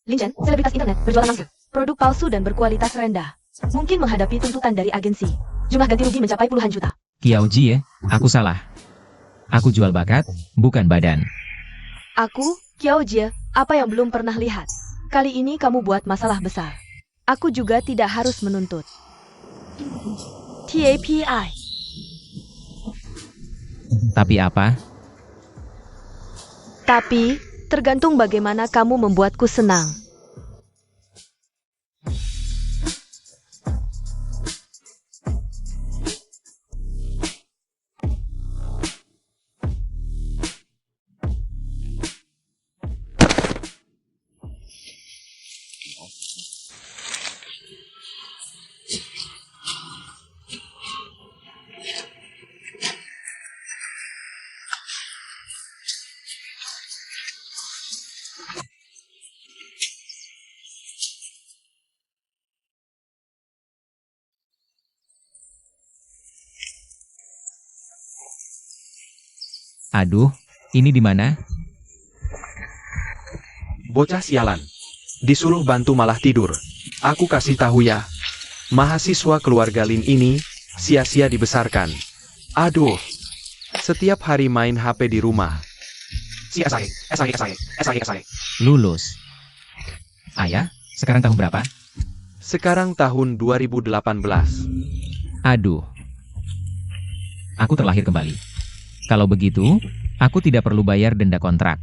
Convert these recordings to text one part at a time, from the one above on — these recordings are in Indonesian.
Lin Chen, selebritas internet, berjualan langsung. Produk palsu dan berkualitas rendah. Mungkin menghadapi tuntutan dari agensi. Jumlah ganti rugi mencapai puluhan juta. Kiao Ji, aku salah. Aku jual bakat, bukan badan. Aku, Kiao Jie, apa yang belum pernah lihat. Kali ini kamu buat masalah besar. Aku juga tidak harus menuntut. TAPI. Tapi apa? Tapi, tergantung bagaimana kamu membuatku senang. Aduh, ini di mana? Bocah sialan. Disuruh bantu malah tidur. Aku kasih tahu ya. Mahasiswa keluarga Lin ini, sia-sia dibesarkan. Aduh. Setiap hari main HP di rumah. Lulus. Ayah, sekarang tahun berapa? Sekarang tahun 2018. Aduh. Aku terlahir kembali. Kalau begitu, aku tidak perlu bayar denda kontrak.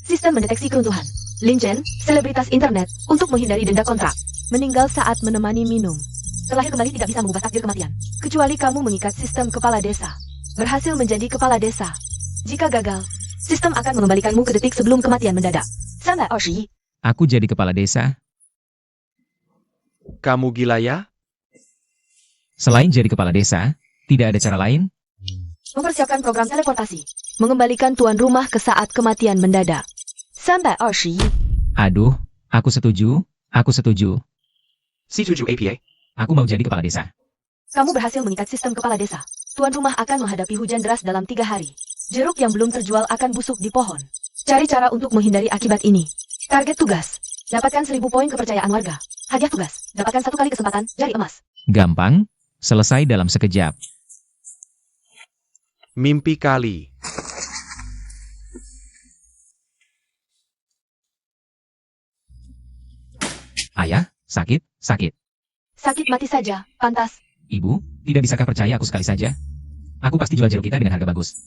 Sistem mendeteksi keruntuhan. Lin Chen, selebritas internet, untuk menghindari denda kontrak. Meninggal saat menemani minum. Terlahir kembali tidak bisa mengubah takdir kematian. Kecuali kamu mengikat sistem kepala desa. Berhasil menjadi kepala desa. Jika gagal, sistem akan mengembalikanmu ke detik sebelum kematian mendadak. Sampai Oshi. Aku jadi kepala desa. Kamu gila ya? Selain jadi kepala desa, tidak ada cara lain? Mempersiapkan program teleportasi. Mengembalikan tuan rumah ke saat kematian mendadak. Sampai Oshi. Aduh, aku setuju, aku setuju. C7 APA. Aku mau jadi kepala desa. Kamu berhasil mengikat sistem kepala desa. Tuan rumah akan menghadapi hujan deras dalam 3 hari. Jeruk yang belum terjual akan busuk di pohon. Cari cara untuk menghindari akibat ini. Target tugas. Dapatkan 1000 poin kepercayaan warga. Hadiah tugas. Dapatkan 1 kali kesempatan jari emas. Gampang, selesai dalam sekejap. Mimpi kali. Ayah, sakit, sakit. Sakit mati saja, pantas. Ibu, tidak bisakah percaya aku sekali saja? Aku pasti jual jeruk kita dengan harga bagus.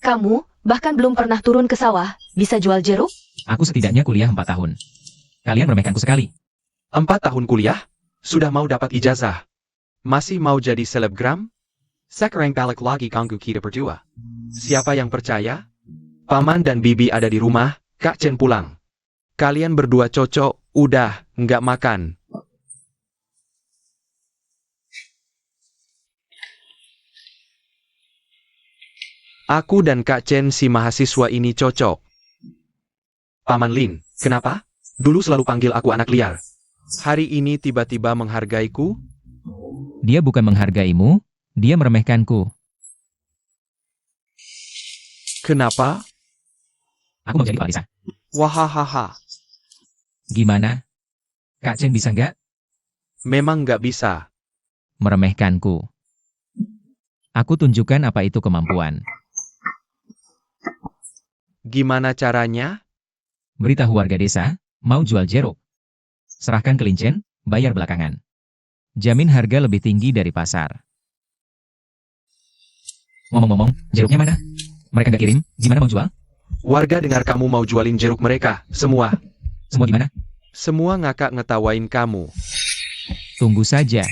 Kamu, bahkan belum pernah turun ke sawah, bisa jual jeruk? Aku setidaknya kuliah 4 tahun. Kalian meremehkanku sekali. 4 tahun kuliah? Sudah mau dapat ijazah? Masih mau jadi selebgram? Sekarang balik lagi ganggu kita berdua. Siapa yang percaya? Paman dan bibi ada di rumah, Kak Chen pulang. Kalian berdua cocok, udah, nggak makan. Aku dan Kak Chen si mahasiswa ini cocok. Paman Lin, kenapa? Dulu selalu panggil aku anak liar. Hari ini tiba-tiba menghargaiku? Dia bukan menghargaimu, dia meremehkanku. Kenapa? Aku mau jadi kepala desa. Wahahaha. Gimana? Kak Chen bisa nggak? Memang nggak bisa. Meremehkanku. Aku tunjukkan apa itu kemampuan. Gimana caranya? Beritahu warga desa, mau jual jeruk. Serahkan ke Lin Chen, bayar belakangan. Jamin harga lebih tinggi dari pasar. Ngomong-ngomong, jeruknya mana? Mereka nggak kirim, gimana mau jual? Warga dengar kamu mau jualin jeruk mereka, semua. Semua gimana? Semua ngakak ngetawain kamu. Tunggu saja.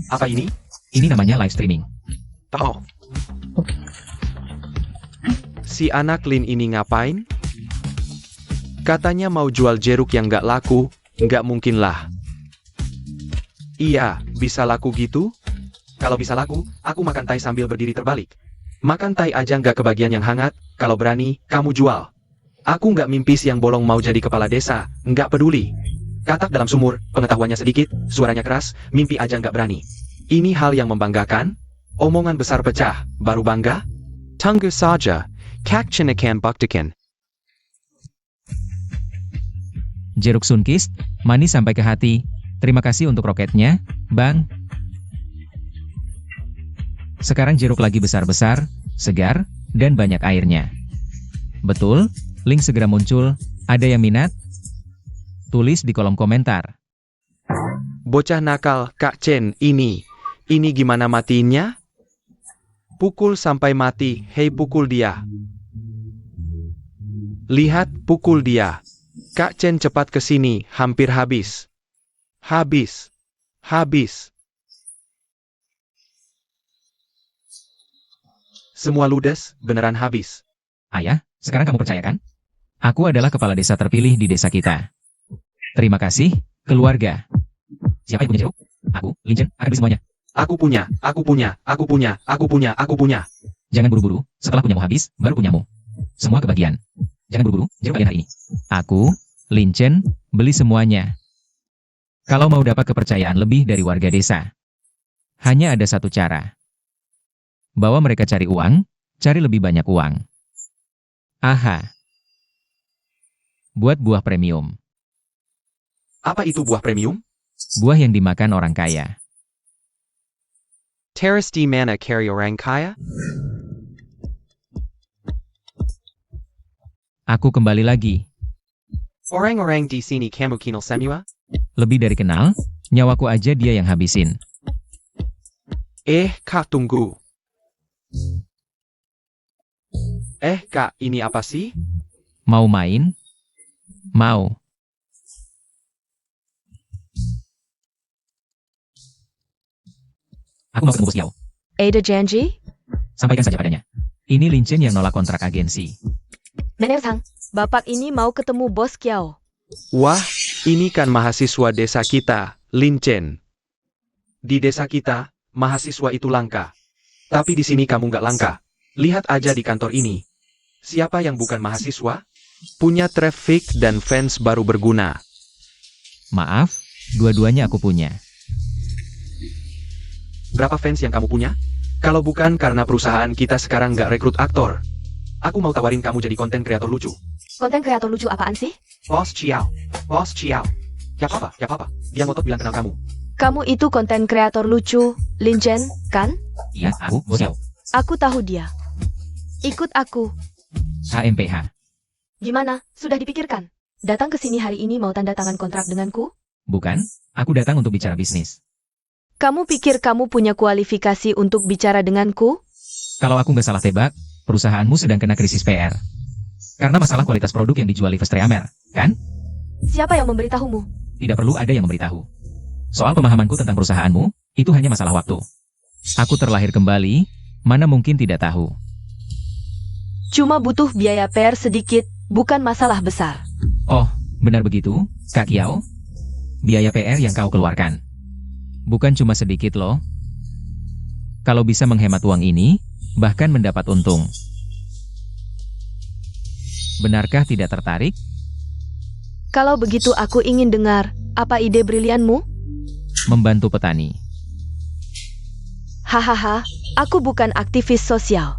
Apa ini? Ini namanya live streaming. Tahu. Si anak Lin ini ngapain? Katanya mau jual jeruk yang nggak laku, nggak mungkin lah. Iya, bisa laku gitu? Kalau bisa laku, aku makan tai sambil berdiri terbalik. Makan tai aja nggak kebagian yang hangat, kalau berani, kamu jual. Aku nggak mimpi siang bolong mau jadi kepala desa, nggak peduli. Katak dalam sumur, pengetahuannya sedikit, suaranya keras, mimpi aja nggak berani. Ini hal yang membanggakan? Omongan besar pecah, baru bangga? Tunggu saja, Kak Chen akan buktikan. Jeruk sunkist, manis sampai ke hati. Terima kasih untuk roketnya, Bang. Sekarang jeruk lagi besar-besar, segar, dan banyak airnya. Betul, link segera muncul. Ada yang minat? Tulis di kolom komentar. Bocah nakal, Kak Chen, ini gimana matiinnya? Pukul sampai mati, hei pukul dia. Lihat, pukul dia. Kak Chen cepat ke sini, hampir habis. Habis. Semua ludes, beneran habis. Ayah, sekarang kamu percaya kan? Aku adalah kepala desa terpilih di desa kita. Terima kasih, keluarga. Siapa yang punya jeruk? Aku, Lin Chen, akan beli semuanya. Aku punya. Jangan buru-buru, setelah punyamu habis, baru punyamu. Semua kebagian. Jangan buru-buru, jeruk kalian hari ini. Aku, Lin Chen, beli semuanya. Kalau mau dapat kepercayaan lebih dari warga desa, hanya ada satu cara. Bawa mereka cari uang, cari lebih banyak uang. Aha. Buat buah premium. Apa itu buah premium? Buah yang dimakan orang kaya. Teras di mana carry orang kaya? Aku kembali lagi. Orang-orang di sini kamu kenal semua? Lebih dari kenal, nyawaku aja dia yang habisin. Kak tunggu. Kak, ini apa sih? Mau main? Mau. Aku mau ketemu bos Yao. Ada janji? Sampaikan saja padanya. Ini Lin Chen yang nolak kontrak agensi. Menersang, Bapak ini mau ketemu bos Kiao. Wah, ini kan mahasiswa desa kita, Lin Chen. Di desa kita, mahasiswa itu langka. Tapi di sini kamu nggak langka. Lihat aja di kantor ini. Siapa yang bukan mahasiswa? Punya traffic dan fans baru berguna. Maaf, dua-duanya aku punya. Berapa fans yang kamu punya? Kalau bukan karena perusahaan kita sekarang nggak rekrut aktor. Aku mau tawarin kamu jadi konten kreator lucu. Konten kreator lucu apaan sih? Bos Chiao. Ya apa? Dia ngotot bilang kenal kamu. Kamu itu konten kreator lucu, Lin Chen, kan? Iya, aku, bos Yao. Aku tahu dia. Ikut aku. HMPH. Gimana? Sudah dipikirkan? Datang ke sini hari ini mau tanda tangan kontrak denganku? Bukan, aku datang untuk bicara bisnis. Kamu pikir kamu punya kualifikasi untuk bicara denganku? Kalau aku nggak salah tebak, perusahaanmu sedang kena krisis PR. Karena masalah kualitas produk yang dijual Lives Treamer, kan? Siapa yang memberitahumu? Tidak perlu ada yang memberitahu. Soal pemahamanku tentang perusahaanmu, itu hanya masalah waktu. Aku terlahir kembali, mana mungkin tidak tahu. Cuma butuh biaya PR sedikit, bukan masalah besar. Oh, benar begitu, Kak Kiao? Biaya PR yang kau keluarkan. Bukan cuma sedikit loh. Kalau bisa menghemat uang ini, bahkan mendapat untung. Benarkah tidak tertarik? Kalau begitu aku ingin dengar, apa ide brilianmu? Membantu petani. Hahaha, aku bukan aktivis sosial.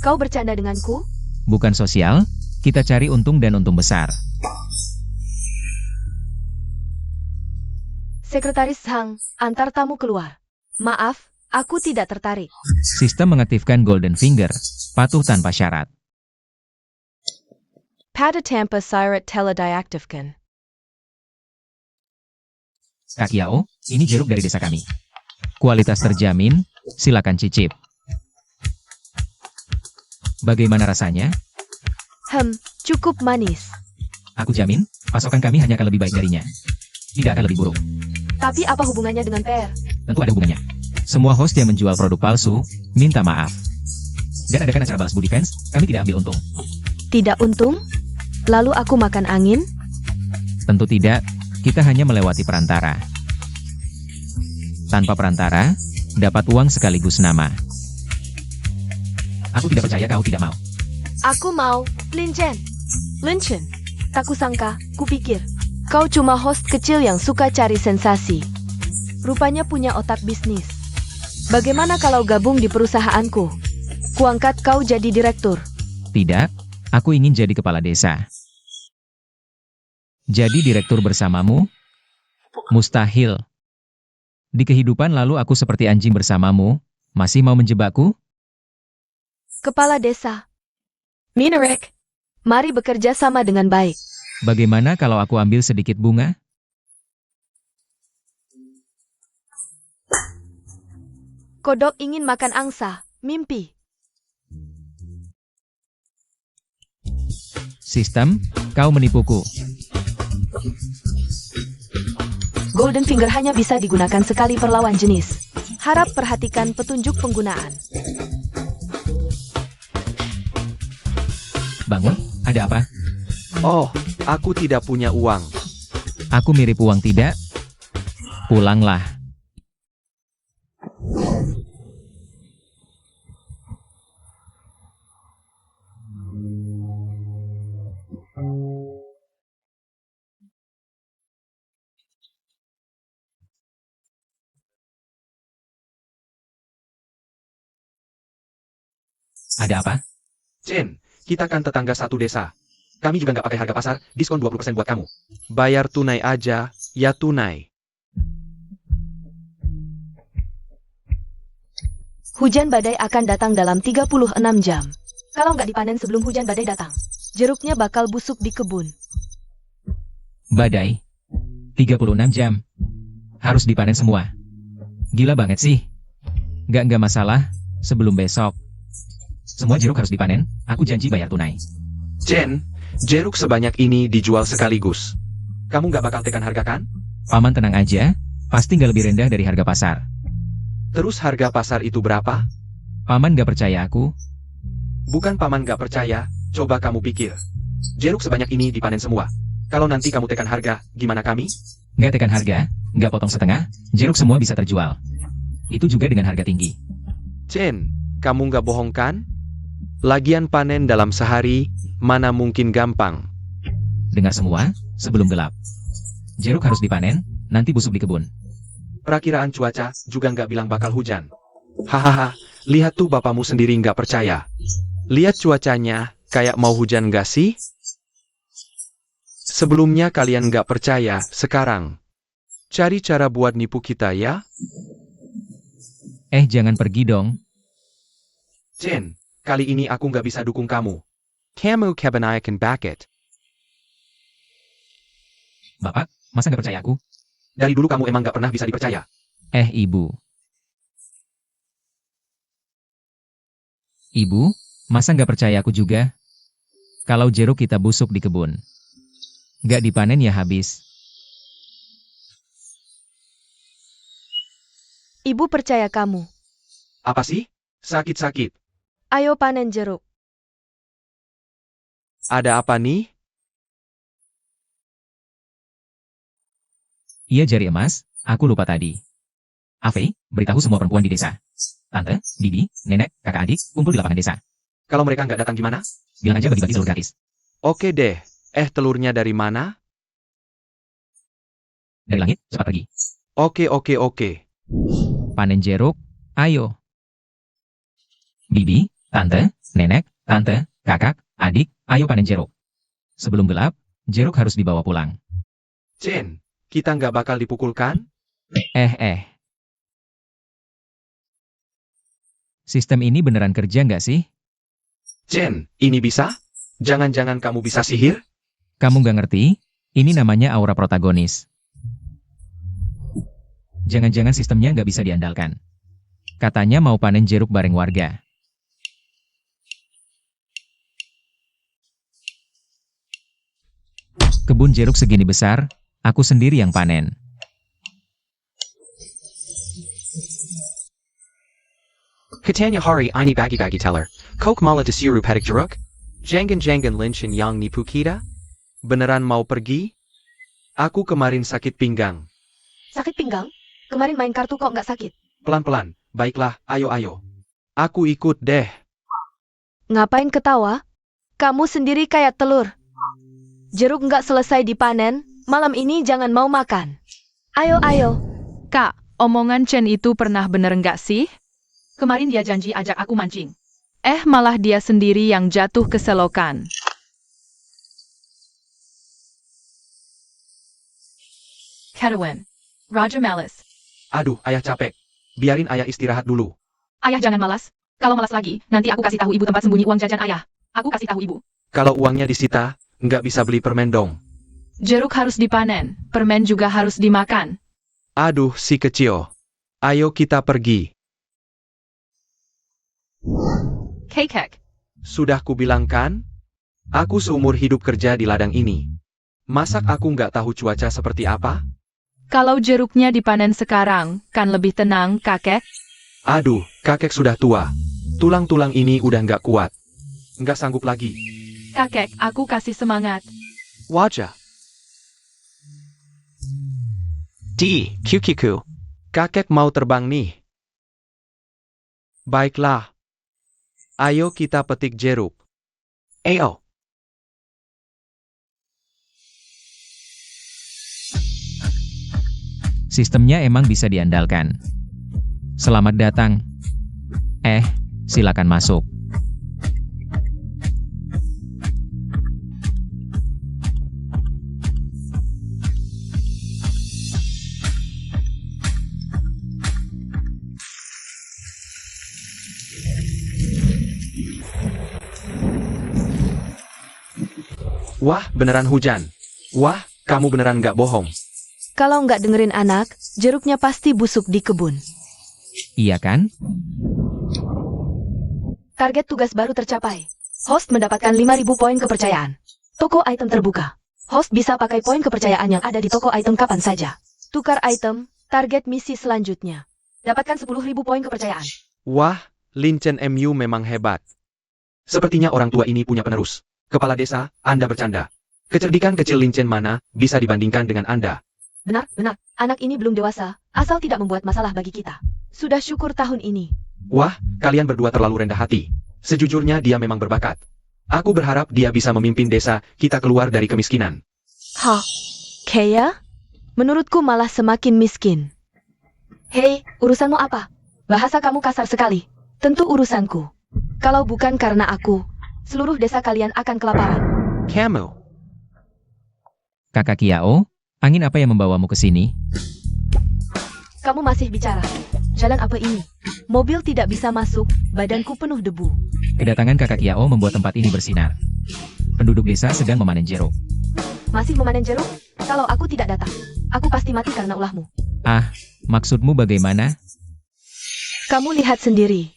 Kau bercanda denganku? Bukan sosial, kita cari untung dan untung besar. Sekretaris Hang, antar tamu keluar. Maaf, aku tidak tertarik. Sistem mengaktifkan Golden Finger, patuh tanpa syarat. Pada tanpa syarat telah diaktifkan. Kak Kiao, ini jeruk dari desa kami. Kualitas terjamin, silakan cicip. Bagaimana rasanya? Cukup manis. Aku jamin, pasokan kami hanya akan lebih baik darinya. Tidak akan lebih buruk. Tapi apa hubungannya dengan PR? Tentu ada hubungannya. Semua host yang menjual produk palsu, minta maaf. Dan adakan acara balas budi fans, kami tidak ambil untung. Tidak untung? Lalu aku makan angin? Tentu tidak, kita hanya melewati perantara. Tanpa perantara, dapat uang sekaligus nama. Aku tidak percaya kau tidak mau. Aku mau, Lin Chen. Lin Chen, tak kusangka, kupikir. Kau cuma host kecil yang suka cari sensasi. Rupanya punya otak bisnis. Bagaimana kalau gabung di perusahaanku? Kuangkat kau jadi direktur. Tidak, aku ingin jadi kepala desa. Jadi direktur bersamamu? Mustahil. Di kehidupan lalu aku seperti anjing bersamamu, masih mau menjebakku? Kepala desa. Minarek, mari bekerja sama dengan baik. Bagaimana kalau aku ambil sedikit bunga? Kodok ingin makan angsa, mimpi. Sistem, kau menipuku. Golden Finger hanya bisa digunakan sekali per lawan jenis. Harap perhatikan petunjuk penggunaan. Bangun, ada apa? Oh, aku tidak punya uang. Aku mirip uang tidak? Pulanglah. Ada apa? Chen, kita kan tetangga satu desa. Kami juga nggak pakai harga pasar, diskon 20% buat kamu. Bayar tunai aja, ya tunai. Hujan badai akan datang dalam 36 jam. Kalau nggak dipanen sebelum hujan badai datang, jeruknya bakal busuk di kebun. Badai. 36 jam. Harus dipanen semua. Gila banget sih. Nggak masalah, sebelum besok. Semua jeruk harus dipanen, aku janji bayar tunai. Chen, jeruk sebanyak ini dijual sekaligus. Kamu nggak bakal tekan harga kan? Paman tenang aja, pasti nggak lebih rendah dari harga pasar. Terus harga pasar itu berapa? Paman nggak percaya aku? Bukan paman nggak percaya, coba kamu pikir. Jeruk sebanyak ini dipanen semua. Kalau nanti kamu tekan harga, gimana kami? Nggak tekan harga, nggak potong setengah, jeruk semua bisa terjual. Itu juga dengan harga tinggi. Chen, kamu nggak bohong kan? Lagian panen dalam sehari, mana mungkin gampang. Dengar semua, sebelum gelap. Jeruk harus dipanen, nanti busuk di kebun. Perakiraan cuaca juga nggak bilang bakal hujan. Hahaha, lihat tuh bapamu sendiri nggak percaya. Lihat cuacanya, kayak mau hujan nggak sih? Sebelumnya kalian nggak percaya, sekarang. Cari cara buat nipu kita ya. Jangan pergi dong. Chen, kali ini aku nggak bisa dukung kamu. Kamu kebanyakan backet. Bapak, masa nggak percaya aku? Dari dulu kamu emang nggak pernah bisa dipercaya. Ibu. Ibu, masa nggak percaya aku juga? Kalau jeruk kita busuk di kebun. Nggak dipanen ya habis. Ibu percaya kamu. Apa sih? Sakit-sakit. Ayo panen jeruk. Ada apa nih? Iya jari emas, aku lupa tadi. Ave, beritahu semua perempuan di desa. Tante, bibi, nenek, kakak adik, kumpul di lapangan desa. Kalau mereka nggak datang gimana? Bilang aja bagi-bagi telur gratis. Oke deh. Telurnya dari mana? Dari langit, cepat pergi. Oke. Panen jeruk, ayo. Bibi, tante, nenek, tante, kakak, adik, ayo panen jeruk. Sebelum gelap, jeruk harus dibawa pulang. Chen, kita nggak bakal dipukulkan? Sistem ini beneran kerja nggak sih? Chen, ini bisa? Jangan-jangan kamu bisa sihir? Kamu nggak ngerti? Ini namanya aura protagonis. Jangan-jangan sistemnya nggak bisa diandalkan. Katanya mau panen jeruk bareng warga. Kebun jeruk segini besar, aku sendiri yang panen. Katanya hari ini bagi-bagi teller. Kok malah disuruh petik jeruk? Jangan-jangan lincin yang nipu kita? Beneran mau pergi? Aku kemarin sakit pinggang. Sakit pinggang? Kemarin main kartu kok nggak sakit? Pelan-pelan, baiklah, ayo. Aku ikut deh. Ngapain ketawa? Kamu sendiri kayak telur. Jeruk nggak selesai dipanen, malam ini jangan mau makan. Ayo. Kak, omongan Chen itu pernah bener nggak sih? Kemarin dia janji ajak aku mancing. Malah dia sendiri yang jatuh ke selokan. Kedawin. Raja malas. Aduh, ayah capek. Biarin ayah istirahat dulu. Ayah jangan malas. Kalau malas lagi, nanti aku kasih tahu ibu tempat sembunyi uang jajan ayah. Aku kasih tahu ibu. Kalau uangnya disita, nggak bisa beli permen dong. Jeruk harus dipanen, permen juga harus dimakan. Aduh, si kecil. Ayo kita pergi. Kekek. Sudah kubilang kan? Aku seumur hidup kerja di ladang ini. Masak aku nggak tahu cuaca seperti apa? Kalau jeruknya dipanen sekarang, kan lebih tenang, kakek? Aduh, kakek sudah tua. Tulang-tulang ini udah nggak kuat. Nggak sanggup lagi. Kakek, aku kasih semangat. Wajah. QQQ. Kakek mau terbang nih. Baiklah. Ayo kita petik jeruk. AO. Sistemnya emang bisa diandalkan. Selamat datang. Silakan masuk. Wah, beneran hujan. Wah, kamu beneran nggak bohong. Kalau nggak dengerin anak, jeruknya pasti busuk di kebun. Iya kan? Target tugas baru tercapai. Host mendapatkan 5.000 poin kepercayaan. Toko item terbuka. Host bisa pakai poin kepercayaan yang ada di toko item kapan saja. Tukar item, target misi selanjutnya. Dapatkan 10.000 poin kepercayaan. Wah, Lin Chen MU memang hebat. Sepertinya orang tua ini punya penerus. Kepala desa, Anda bercanda. Kecerdikan kecil Lin Chen mana bisa dibandingkan dengan Anda? Benar, benar. Anak ini belum dewasa, asal tidak membuat masalah bagi kita. Sudah syukur tahun ini. Wah, kalian berdua terlalu rendah hati. Sejujurnya dia memang berbakat. Aku berharap dia bisa memimpin desa kita keluar dari kemiskinan. Hah? Kaya? Menurutku malah semakin miskin. Hei, urusanmu apa? Bahasa kamu kasar sekali. Tentu urusanku. Kalau bukan karena aku, seluruh desa kalian akan kelaparan. Kamu. Kakak Kiao, angin apa yang membawamu ke sini? Kamu masih bicara. Jalan apa ini? Mobil tidak bisa masuk, badanku penuh debu. Kedatangan kakak Kiao membuat tempat ini bersinar. Penduduk desa sedang memanen jeruk. Masih memanen jeruk? Kalau aku tidak datang, aku pasti mati karena ulahmu. Maksudmu bagaimana? Kamu lihat sendiri.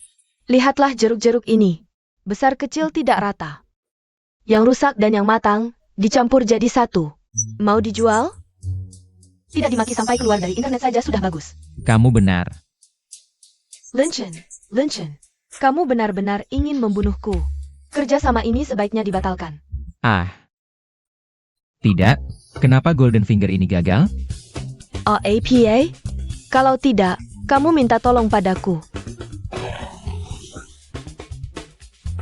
Lihatlah jeruk-jeruk ini. Besar kecil tidak rata. Yang rusak dan yang matang, dicampur jadi satu. Mau dijual? Tidak dimaki sampai keluar dari internet saja sudah bagus. Kamu benar. Lin Chen, kamu benar-benar ingin membunuhku. Kerja sama ini sebaiknya dibatalkan. Tidak. Kenapa Golden Finger ini gagal? APA? Kalau tidak, kamu minta tolong padaku.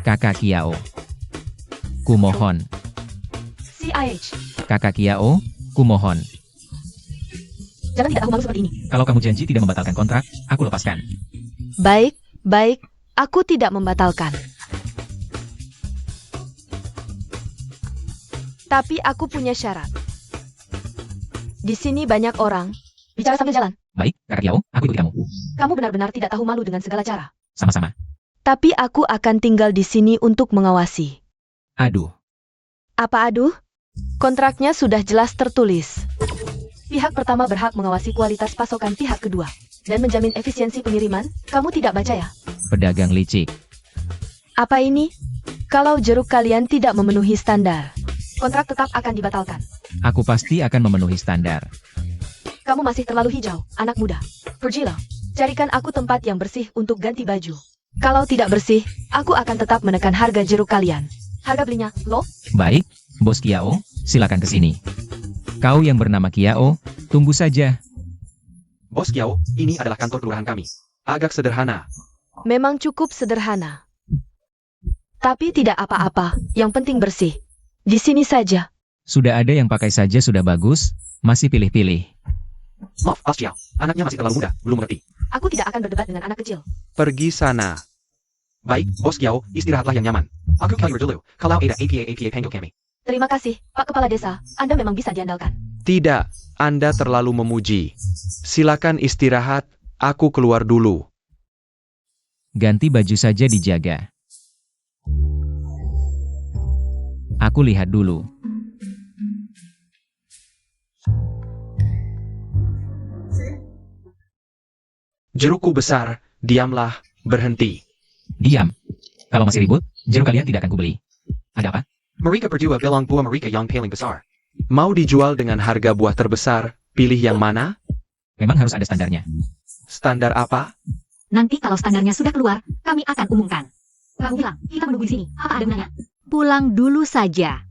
Kakak Kiao. Kumohon. CIH. Kakak Kiao, kumohon. Jangan tidak tahu malu seperti ini. Kalau kamu janji tidak membatalkan kontrak, aku lepaskan. Baik, aku tidak membatalkan. Tapi aku punya syarat. Di sini banyak orang. Bicara sambil jalan. Baik, kakak Kiao, aku ikuti kamu. Kamu benar-benar tidak tahu malu dengan segala cara. Sama-sama. Tapi aku akan tinggal di sini untuk mengawasi. Aduh. Apa aduh? Kontraknya sudah jelas tertulis. Pihak pertama berhak mengawasi kualitas pasokan pihak kedua. Dan menjamin efisiensi pengiriman. Kamu tidak baca ya? Pedagang licik. Apa ini? Kalau jeruk kalian tidak memenuhi standar, kontrak tetap akan dibatalkan. Aku pasti akan memenuhi standar. Kamu masih terlalu hijau, anak muda. Pergilah, carikan aku tempat yang bersih untuk ganti baju. Kalau tidak bersih, aku akan tetap menekan harga jeruk kalian. Harga belinya, loh? Baik, Bos Kiao, silakan ke sini. Kau yang bernama Kiao, tunggu saja. Bos Kiao, ini adalah kantor kelurahan kami. Agak sederhana. Memang cukup sederhana. Tapi tidak apa-apa, yang penting bersih. Di sini saja. Sudah ada yang pakai saja sudah bagus, masih pilih-pilih. Maaf, Bos Kiao. Anaknya masih terlalu muda, belum mengerti. Aku tidak akan berdebat dengan anak kecil. Pergi sana. Baik, Bos Kiao, istirahatlah yang nyaman. Aku keluar dulu. Kalau ada APA panggil kami. Terima kasih, Pak Kepala Desa. Anda memang bisa diandalkan. Tidak, Anda terlalu memuji. Silakan istirahat, aku keluar dulu. Ganti baju saja dijaga. Aku lihat dulu. Jerukku besar, diamlah, berhenti. Diam. Kalau masih ribut, jeruk kalian tidak akan kubeli. Ada apa? Mereka berdua bilang buah mereka yang paling besar. Mau dijual dengan harga buah terbesar, pilih yang mana? Memang harus ada standarnya. Standar apa? Nanti kalau standarnya sudah keluar, kami akan umumkan. Kamu bilang, kita menunggu di sini. Apa ada gunanya? Pulang dulu saja.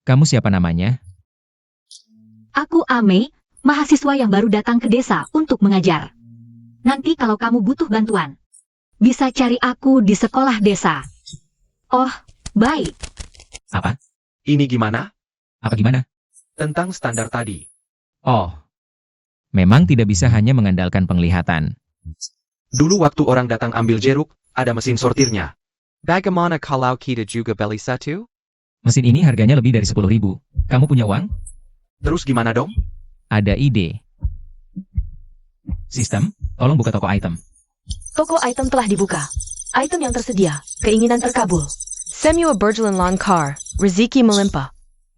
Kamu siapa namanya? Aku Ame, mahasiswa yang baru datang ke desa untuk mengajar. Nanti kalau kamu butuh bantuan, bisa cari aku di sekolah desa. Oh, baik. Apa? Ini gimana? Apa gimana? Tentang standar tadi. Oh. Memang tidak bisa hanya mengandalkan penglihatan. Dulu waktu orang datang ambil jeruk, ada mesin sortirnya. Bagaimana kalau kita juga beli satu? Mesin ini harganya lebih dari 10.000. Kamu punya uang? Terus gimana dong? Ada ide. Sistem, tolong buka toko item. Toko item telah dibuka. Item yang tersedia, keinginan terkabul. Samuel Bergelin Lawn Car, Riziki Melimpa.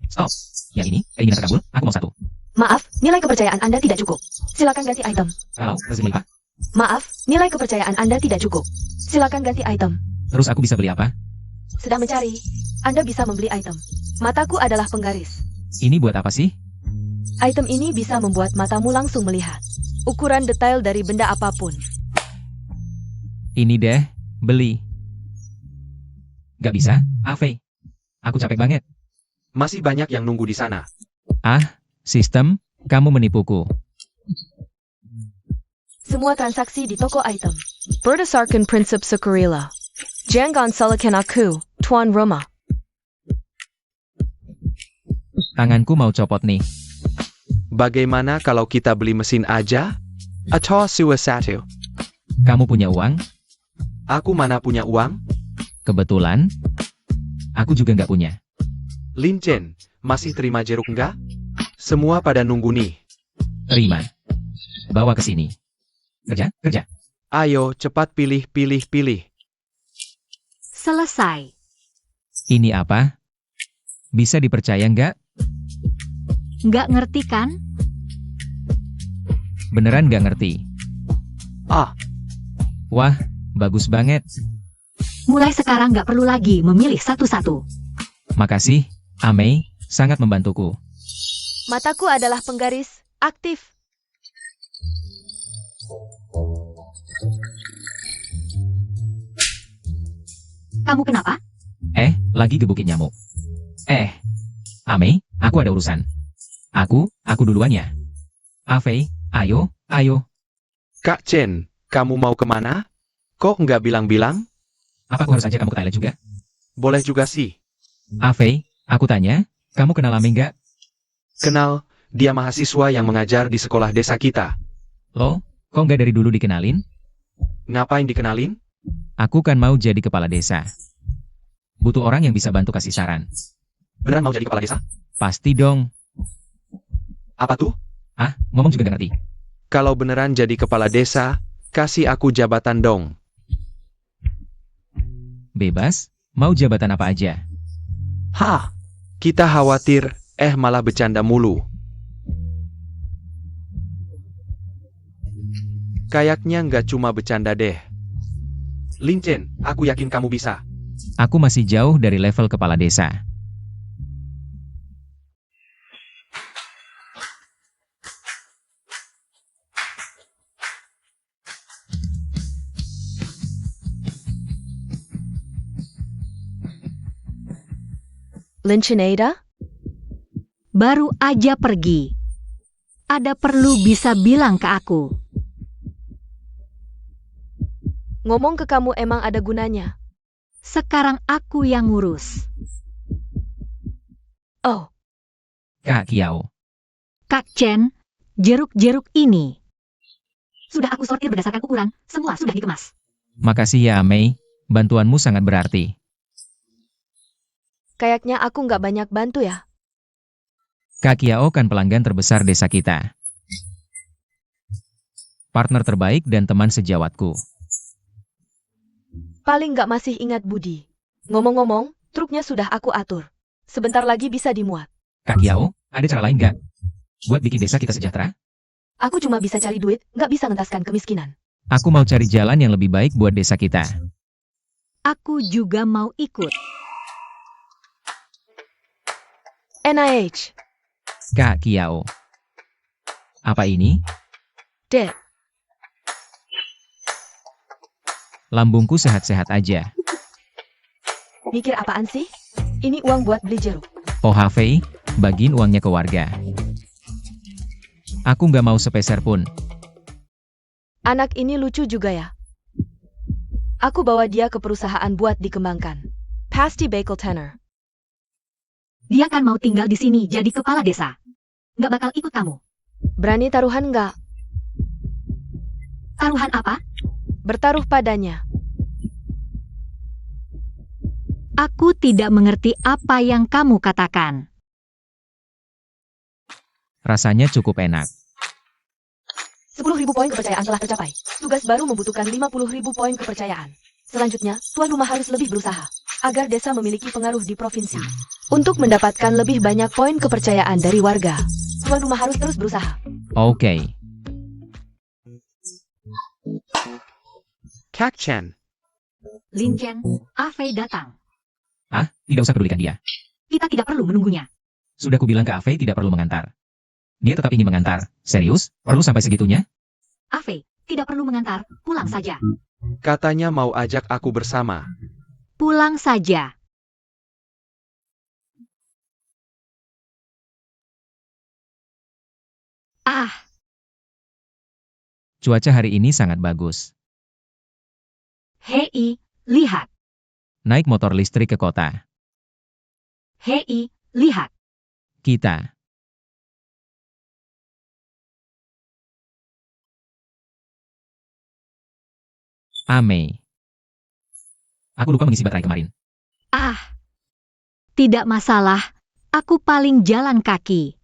Stop. Yang ini, keinginan terkabul, aku mau satu. Maaf, nilai kepercayaan Anda tidak cukup. Silakan ganti item. Halo, rezeki Pak. Maaf, nilai kepercayaan Anda tidak cukup. Silakan ganti item. Terus aku bisa beli apa? Sedang mencari. Anda bisa membeli item. Mataku adalah penggaris. Ini buat apa sih? Item ini bisa membuat matamu langsung melihat. Ukuran detail dari benda apapun. Ini deh, beli. Gak bisa, Ave. Aku capek banget. Masih banyak yang nunggu di sana. Sistem, kamu menipuku. Semua transaksi di toko item. Berdasarkan prinsip sukarela. Jangan salahkan aku, Tuan Rumah. Tanganku mau copot nih. Bagaimana kalau kita beli mesin aja? Atau sewa satu? Kamu punya uang? Aku mana punya uang? Kebetulan, aku juga nggak punya. Lin Chen, masih terima jeruk nggak? Semua pada nunggu nih. Terima. Bawa ke sini. Kerja. Ayo, cepat pilih. Selesai. Ini apa? Bisa dipercaya nggak? Nggak ngerti kan? Beneran nggak ngerti. Ah, Wah, bagus banget. Mulai sekarang nggak perlu lagi memilih satu-satu. Makasih, Ame, sangat membantuku. Mataku adalah penggaris, aktif. Kamu kenapa? Lagi gebukin nyamuk. Ame, aku ada urusan. Aku duluan ya. Ave, ayo. Kak Chen, kamu mau kemana? Kok nggak bilang-bilang? Apa aku harus ajak kamu ke toilet juga? Boleh juga sih. Ave, aku tanya, kamu kenal Ame nggak? Kenal, dia mahasiswa yang mengajar di sekolah desa kita. Loh, kok nggak dari dulu dikenalin? Ngapain dikenalin? Aku kan mau jadi kepala desa. Butuh orang yang bisa bantu kasih saran. Beneran mau jadi kepala desa? Pasti dong. Apa tuh? Ngomong juga gak ngerti. Kalau beneran jadi kepala desa, kasih aku jabatan dong. Bebas, mau jabatan apa aja. Hah, kita khawatir, malah bercanda mulu. Kayaknya nggak cuma bercanda deh. Lin Chen, aku yakin kamu bisa. Aku masih jauh dari level kepala desa. Lincenada? Baru aja pergi. Ada perlu bisa bilang ke aku. Ngomong ke kamu emang ada gunanya. Sekarang aku yang ngurus. Oh, Kak Kiao. Kak Chen, jeruk-jeruk ini. Sudah aku sortir berdasarkan ukuran, semua sudah dikemas. Makasih ya Mei, bantuanmu sangat berarti. Kayaknya aku nggak banyak bantu ya. Kak Kiao kan pelanggan terbesar desa kita. Partner terbaik dan teman sejawatku. Paling nggak masih ingat Budi. Ngomong-ngomong, truknya sudah aku atur. Sebentar lagi bisa dimuat. Kak Kiao, ada cara lain nggak? Buat bikin desa kita sejahtera? Aku cuma bisa cari duit, nggak bisa ngentaskan kemiskinan. Aku mau cari jalan yang lebih baik buat desa kita. Aku juga mau ikut. NIH. Kak Kiao. Apa ini? Dek. Lambungku sehat-sehat aja. Mikir apaan sih? Ini uang buat beli jeruk. Oh Fei, bagiin uangnya ke warga. Aku nggak mau sepeser pun. Anak ini lucu juga ya. Aku bawa dia ke perusahaan buat dikembangkan. Pasti bakal tenor. Dia kan mau tinggal di sini jadi kepala desa. Nggak bakal ikut kamu. Berani taruhan nggak? Taruhan apa? Bertaruh padanya. Aku tidak mengerti apa yang kamu katakan. Rasanya cukup enak. 10.000 poin kepercayaan telah tercapai. Tugas baru membutuhkan 50.000 poin kepercayaan. Selanjutnya, tuan rumah harus lebih berusaha agar desa memiliki pengaruh di provinsi. Untuk mendapatkan lebih banyak poin kepercayaan dari warga, tuan rumah harus terus berusaha. Oke. Kak Chen, Lin Chen, Fei datang. Ah, tidak usah pedulikan dia. Kita tidak perlu menunggunya. Sudah kubilang ke Fei tidak perlu mengantar. Dia tetap ingin mengantar. Serius? Perlu sampai segitunya? Fei, tidak perlu mengantar, pulang saja. katanya mau ajak aku bersama. Pulang saja. Ah, Cuaca hari ini sangat bagus. hei, lihat. Naik motor listrik ke kota. Hei, lihat. Kita. Ame. Aku lupa mengisi baterai kemarin. Ah, tidak masalah. Aku paling jalan kaki.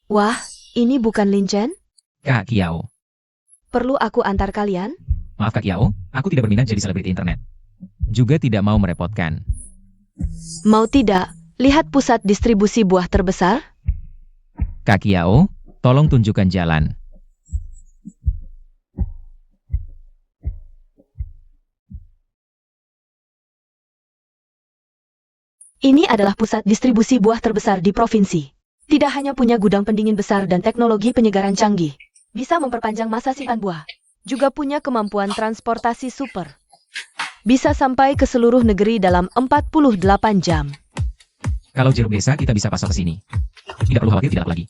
Wah, ini bukan Lin Chen? Kak Kiao. Perlu aku antar kalian? Maaf Kak Kiao, aku tidak berminat jadi selebriti internet. Juga tidak mau merepotkan. Mau tidak, lihat pusat distribusi buah terbesar? Kak Kiao, tolong tunjukkan jalan. Ini adalah pusat distribusi buah terbesar di provinsi. Tidak hanya punya gudang pendingin besar dan teknologi penyegaran canggih, bisa memperpanjang masa simpan buah, juga punya kemampuan transportasi super. Bisa sampai ke seluruh negeri dalam 48 jam. Kalau jeruk desa kita bisa pasok ke sini. Tidak perlu khawatir tidak lagi.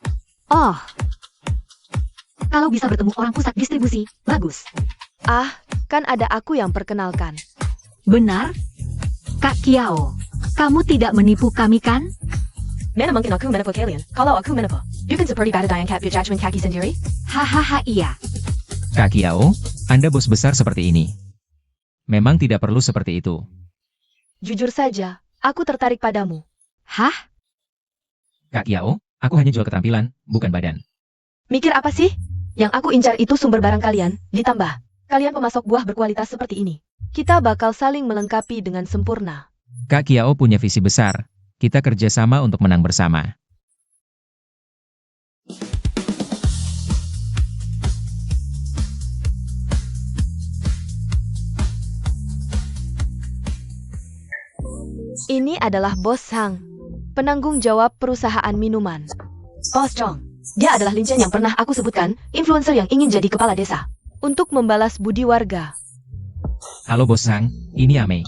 Oh, kalau bisa bertemu orang pusat distribusi, bagus. Ah, kan ada aku yang perkenalkan. Benar? Kak Kiao, kamu tidak menipu kami kan? Mana mungkin aku menipu kalian, kalau aku menipu. Bukan seperti badai yang kat judgment kaki sendiri? Hahaha iya. Kak Kiao, Anda bos besar seperti ini. Memang tidak perlu seperti itu. Jujur saja, aku tertarik padamu. Hah? Kak Kiao, aku hanya jual keterampilan, bukan badan. Mikir apa sih? Yang aku incar itu sumber barang kalian, ditambah kalian pemasok buah berkualitas seperti ini. Kita bakal saling melengkapi dengan sempurna. Kak Kiao punya visi besar. Kita kerjasama untuk menang bersama. Ini adalah Bos Hang, penanggung jawab perusahaan minuman. Bos Chong, dia adalah Lin Chen yang pernah aku sebutkan, influencer yang ingin jadi kepala desa. Untuk membalas budi warga. Halo Bos Sang, ini Ame.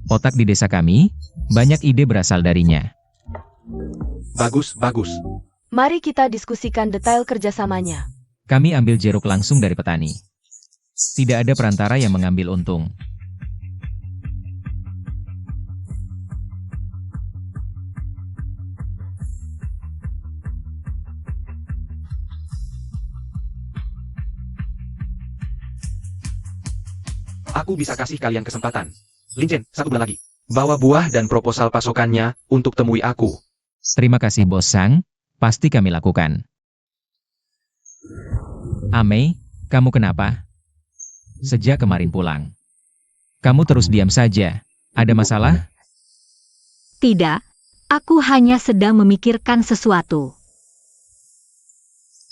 Otak di desa kami, banyak ide berasal darinya. Bagus, bagus. Mari kita diskusikan detail kerjasamanya. Kami ambil jeruk langsung dari petani. Tidak ada perantara yang mengambil untung. Aku bisa kasih kalian kesempatan. Lin Chen, 1 bulan lagi. Bawa buah dan proposal pasokannya untuk temui aku. Terima kasih Bos Sang, pasti kami lakukan. Amei, kamu kenapa? Sejak kemarin pulang. Kamu terus diam saja. Ada masalah? Tidak, aku hanya sedang memikirkan sesuatu.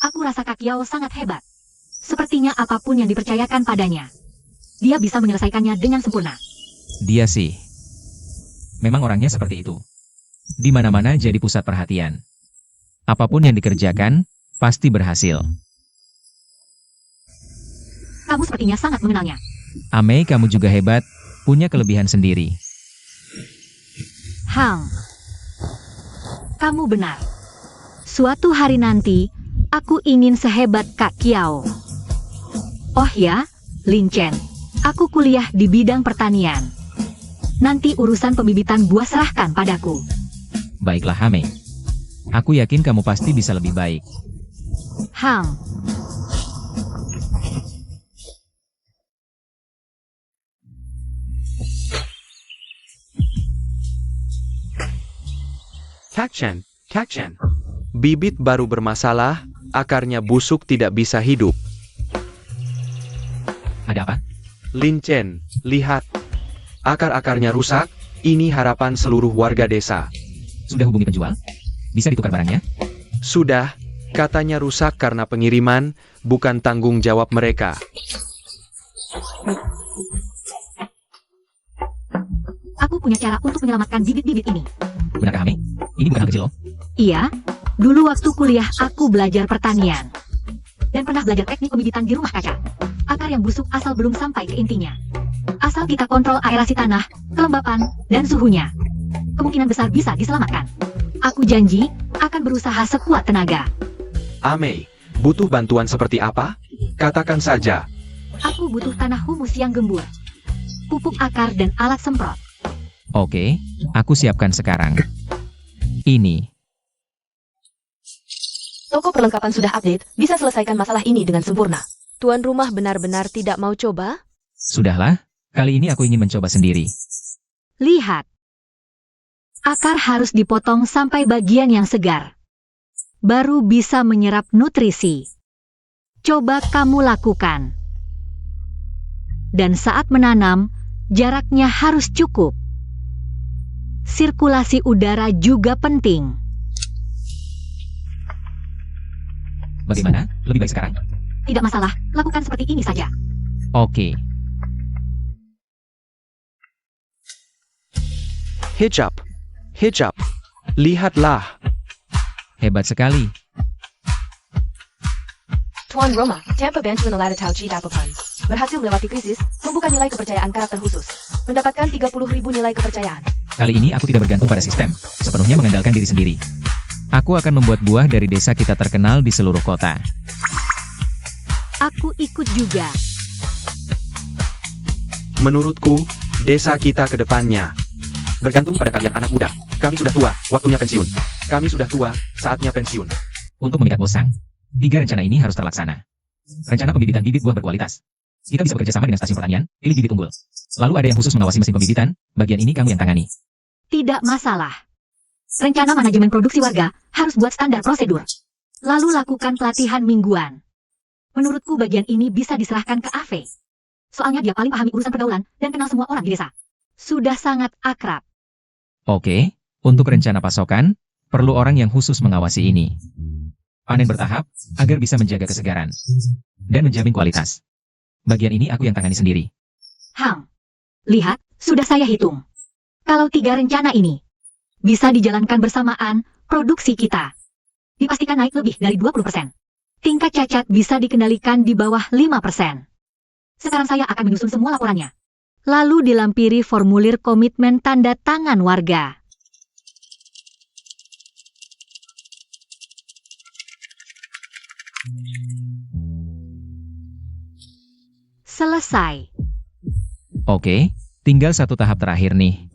Aku rasa Kak Kiao sangat hebat. Sepertinya apapun yang dipercayakan padanya, dia bisa menyelesaikannya dengan sempurna. Dia sih. Memang orangnya seperti itu. Di mana-mana jadi pusat perhatian. Apapun yang dikerjakan, pasti berhasil. Kamu sepertinya sangat mengenalnya. Amei, kamu juga hebat, punya kelebihan sendiri. Hang, kamu benar. Suatu hari nanti, aku ingin sehebat Kak Kiao. Oh ya, Lin Chen, aku kuliah di bidang pertanian. Nanti urusan pembibitan buah serahkan padaku. Baiklah Amei. Aku yakin kamu pasti bisa lebih baik. Hang, Kak Chen. Bibit baru bermasalah, akarnya busuk tidak bisa hidup. Ada apa? Lin Chen, lihat. Akar-akarnya rusak, ini harapan seluruh warga desa. Sudah hubungi penjual? Bisa ditukar barangnya? Sudah, katanya rusak karena pengiriman, bukan tanggung jawab mereka. aku punya cara untuk menyelamatkan bibit-bibit ini. Benarkah Amei? Ini bukan hal kecil loh. Iya, dulu waktu kuliah aku belajar pertanian. Dan pernah belajar teknik pembibitan di rumah kaca. Akar yang busuk asal belum sampai ke intinya. Asal kita kontrol aerasi tanah, kelembapan, dan suhunya, kemungkinan besar bisa diselamatkan. Aku janji, akan berusaha sekuat tenaga. Amei, butuh bantuan seperti apa? Katakan saja. Aku butuh tanah humus yang gembur, pupuk akar dan alat semprot. Oke, aku siapkan sekarang. Ini. Toko perlengkapan sudah update, bisa selesaikan masalah ini dengan sempurna. Tuan rumah benar-benar tidak mau coba? Sudahlah, kali ini aku ingin mencoba sendiri. Lihat. Akar harus dipotong sampai bagian yang segar. Baru bisa menyerap nutrisi. Coba kamu lakukan. Dan saat menanam, jaraknya harus cukup. Sirkulasi udara juga penting. Bagaimana? Lebih baik sekarang? Tidak masalah, lakukan seperti ini saja. Oke. Hijab. Hijab. Lihatlah. Hebat sekali. Tuan Roma, Tampa Bench Winalada Tau Chi Dapapan. Berhasil melewati krisis, membuka nilai kepercayaan karakter khusus. Mendapatkan 30.000 nilai kepercayaan. Kali ini aku tidak bergantung pada sistem, sepenuhnya mengandalkan diri sendiri. Aku akan membuat buah dari desa kita terkenal di seluruh kota. Aku ikut juga. Menurutku, desa kita ke depannya bergantung pada kalian anak muda. Kami sudah tua, waktunya pensiun. Kami sudah tua, saatnya pensiun. Untuk memikat Bos Sang, 3 rencana ini harus terlaksana. Rencana pembibitan bibit buah berkualitas. Kita bisa bekerja sama dengan stasiun pertanian, pilih bibit unggul. Lalu ada yang khusus mengawasi mesin pembibitan, bagian ini kamu yang tangani. Tidak masalah. Rencana manajemen produksi warga harus buat standar prosedur. Lalu lakukan pelatihan mingguan. Menurutku bagian ini bisa diserahkan ke AV. Soalnya dia paling pahami urusan pergaulan dan kenal semua orang di desa. Sudah sangat akrab. Oke, untuk rencana pasokan, perlu orang yang khusus mengawasi ini. Panen bertahap, agar bisa menjaga kesegaran. Dan menjamin kualitas. Bagian ini aku yang tangani sendiri. Hang, lihat, sudah saya hitung. Kalau 3 rencana ini bisa dijalankan bersamaan, produksi kita dipastikan naik lebih dari 20%. Tingkat cacat bisa dikendalikan di bawah 5%. Sekarang saya akan menyusun semua laporannya. Lalu dilampiri formulir komitmen tanda tangan warga. Selesai. Oke, tinggal satu tahap terakhir nih.